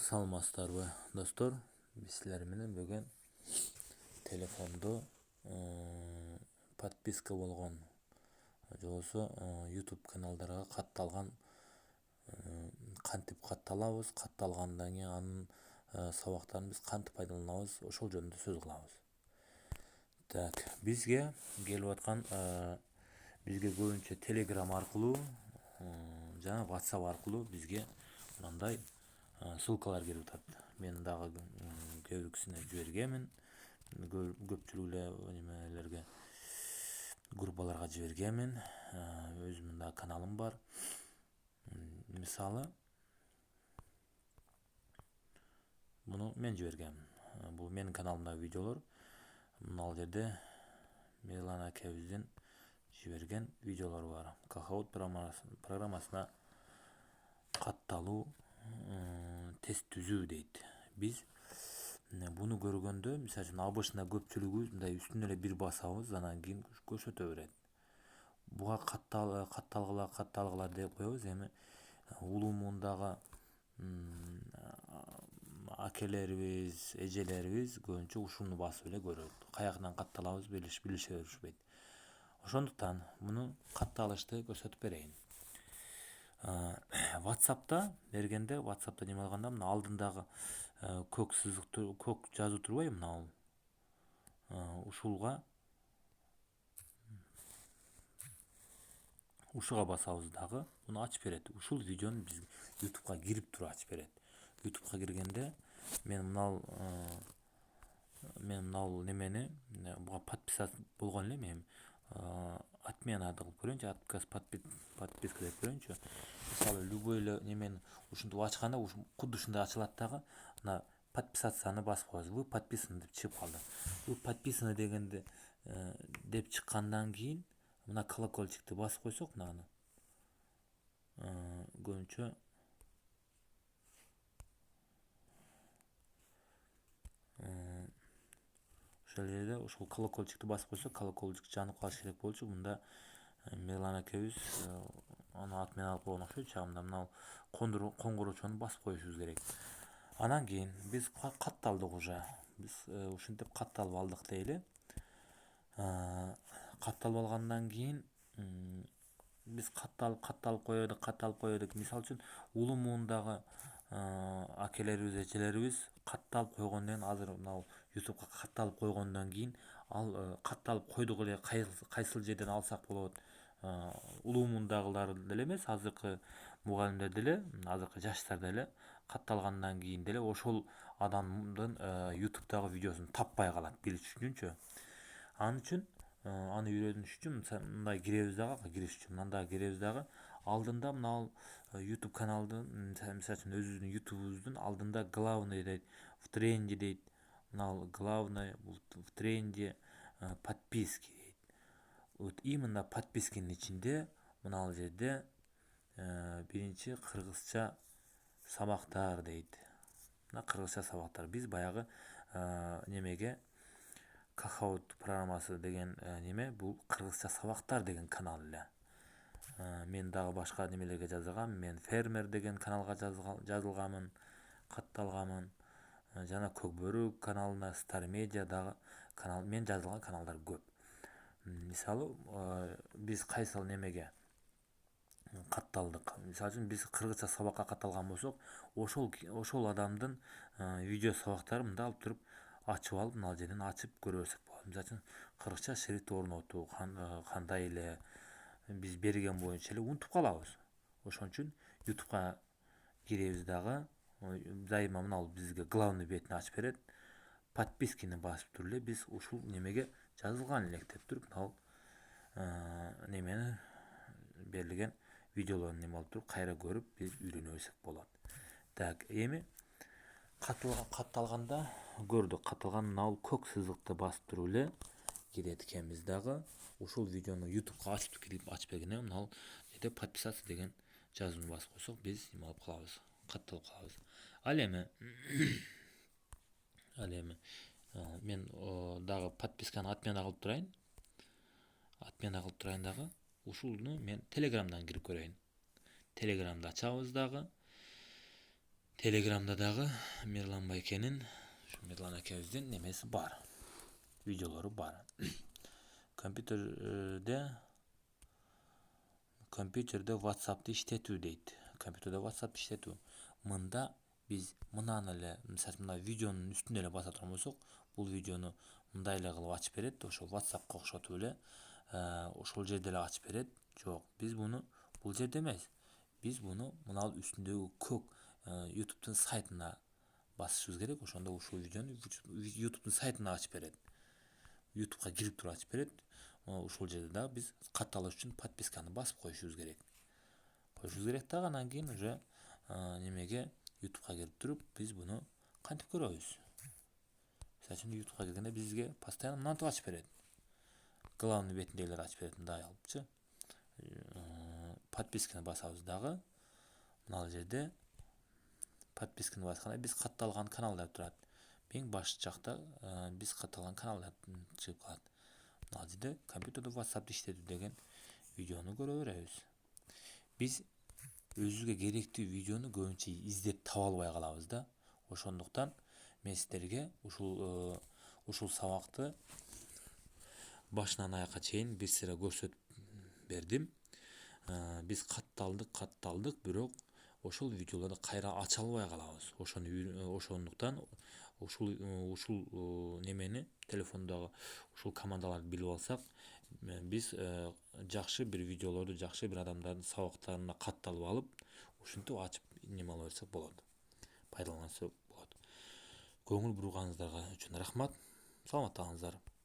Саламатсыздарбы достор, биз силер менен бүгүн телефондо подписка болгон же болбосо YouTube каналдарга катталган кантип катталабыз, катталгандан кийин анын сабактарын биз кантип пайдаланабыз, ошол жөнүндө сөз кылабыз. Так, бизге келип аткан бизге көбүнчө Telegram аркылуу жана WhatsApp аркылуу бизге мындай ссылкалар келип атат. Мен дагы көбүкүсүнө жибергенмин. Көпчүлүк эле немелерге группаларга жибергенмин. Өзүмдүн да каналым бар. Мисалы, буну мен жибергем. Бул менин каналымдагы видеолор. Мына жерде Мирлан акебиздин жиберген видеолор бар. Kahoot программасына катталуу, тест түзүү дейт. Биз буну көргөндө, мисалы үчүн абышында көпчүлүгүбүз мындай үстүнө эле бир басабыз, анан кийин көрсөтө берет. Буга катталгыла деп коебуз. Эми улуу муундагы акелерибиз, эжелерибиз көбүнчө ушуну басып эле көрөт. Каягынан катталабыз билише беришпейт. Ошондуктан муну катталышты көрсөтүп берейин. WhatsApp'та бергенде, WhatsApp'та неме алганда, мына алдындагы көк сызык, көк жазуу турбайбы, мына ушуга басабыз дагы, муну ачып берет. Ушул видеону биз YouTube'га кирип туруп ачып берет. YouTube'га киргенде мен мынау немени буга подписаться болгон элем эми. Отменады кылып көрөйүнчү, отказ подписка деп көрөйүнчү. Мисалы, любой эле немени ушинтип ачканда, кудду ушундай ачылат дагы, мына подписацияны басып коебуз. Вы подписаны деп чыгып калды. Вы подписаны дегенде деп чыккандан кийин мына колокольчикти басып койсок, мынаны көбүнчө ошол жерде ушул колокольчикти басып койсок, колокольчик жанып калышы керек болчу. Мында Мирлан акебиз аны отмен алып койгон окшойт. Мына коңгуроочуну басып коюшубуз керек. Анан кийин биз катталдык уже. Биз ушинтип катталып алдык дейли. Катталып алгандан кийин биз катталып коёдук. Мисалы үчүн улуу муундагы акелерибиз, эжелерибиз катталып койгондон кийин, азыр мына YouTube'га катталып койгондон кийин, ал катталып койдук эле, кайсыл жерден алсак болот? Улуу муундагылар деле эмес, азыркы мугалимдер деле, азыркы жаштар деле катталгандан кийин деле ошол адамдын YouTube'дагы видеосун таппай калат, билиш үчүнчү. Анын үчүн аны үйрөнүш үчүн мындай киребиз дагы, алдында мына YouTube каналдын, мисалы үчүн өзүбүздүн YouTube'убуздун алдында главный дейт, в тренде дейт. Мына главный, в тренде, подписки дейт. Вот именно подписканын ичинде мына жерде биринчи кыргызча сабактар дейт. Мына кыргызча сабактар. Биз баягы немеге Kahoot программасы деген неме, бул кыргызча сабактар деген канал эле. Мен дагы башка немелерге жазылгам. Мен фермер деген каналга жазылганмын, катталганмын. Жана Көкбөрү каналына, Star Media дагы канал, мен жазылган каналдар көп. Мисалы, биз кайсыл немеге катталдык. Мисалы үчүн биз кыргызча сабакка катталган болсок, ошол адамдын видео сабактарын мында алып туруп ачып алып, мына жерден ачып көрө берсек болот. Мисалы үчүн кыргызча шрифт орнотуу кандай эле биз берген боюнча эле унутуп калабыз. Ошон үчүн YouTube'га киребиз дагы, дайыма мына бизге главный бетин ачып берет. Подписканы басып туруп эле биз ушул немеге жазылган элек деп туруп, мына немени берилген видеолорун неме алып туруп кайра көрүп биз үйрөнө берсек болот. Так, эми катталганда көрдүк, катталган мына көк сызыкты басып туруп эле кирет экенбиз дагы. Ушул видеону YouTube'га ачып бергенде мына жерде подписаться деген жазууну басып койсок, биз неме алып калабыз, катталып калабыз. Ал эми мен дагы подписканы отмена кылып турайын. Дагы. Ушуну мен Telegram'дан кирип көрөйүн. Telegram'ды ачабыз дагы. Телеграмда дагы Мирлан Байкенин, Мирлан акебиздин немеси бар. Видеолору бар. Компьютерде WhatsApp'ты иштетүү дейт. Компьютерде WhatsApp'ты иштетүү. Мында биз мынаны эле, мына видеонун үстүнө эле баса турмусук, бул видеону мындай эле кылып ачып берет, ошол WhatsApp'ка окшотуп эле, ошол жерде эле ачып берет. Жок, биз буну бул жерде эмес. Биз буну мына үстүндөгү көк YouTube'тун сайтына басышыбыз керек. Ошондо ушул видеону YouTube'тун сайтына ачып берет. YouTube'га кирип туруп ачып берет. Ушул жерде дагы биз катталыш үчүн подписканы басып коюшубуз керек. Дагы анан кийин уже немеге YouTube'га кирип туруп биз буну кантип көрөбүз. Мисалы үчүн YouTube'га киргенде бизге постоянно мынантип ачып берет. Главный бетиндегилер ачып берет, мындай алыпчы. Подписканы басабыз дагы. Мына жерде подписканы басканда биз катталган канал деп турат. Эң баш жакта биз катталган канал деп чыгып калат. Мына жерде компьютерде WhatsApp'ты иштетүү деген видеону көрө беребиз. Биз өзүбүзгө керектүү видеону көбүнчө издеп таба албай калабыз да. Ошондуктан мен сиздерге ушул сабакты башынан аякка чейин бир сыйра көрсөтүп бердим. Биз катталдык, бирок ошол видеолорду кайра ача албай калабыз. Ошондуктан ушул немени телефондогу ушул командаларды билип алсак, биз жакшы бир видеолорду, жакшы бир адамдардын сабактарына катталып алып, ушинтип ачып неме ала берсек болот. Пайдалансак болот. Көңүл бурганыңыздарга үчүн рахмат. Саламатта калыңыздар.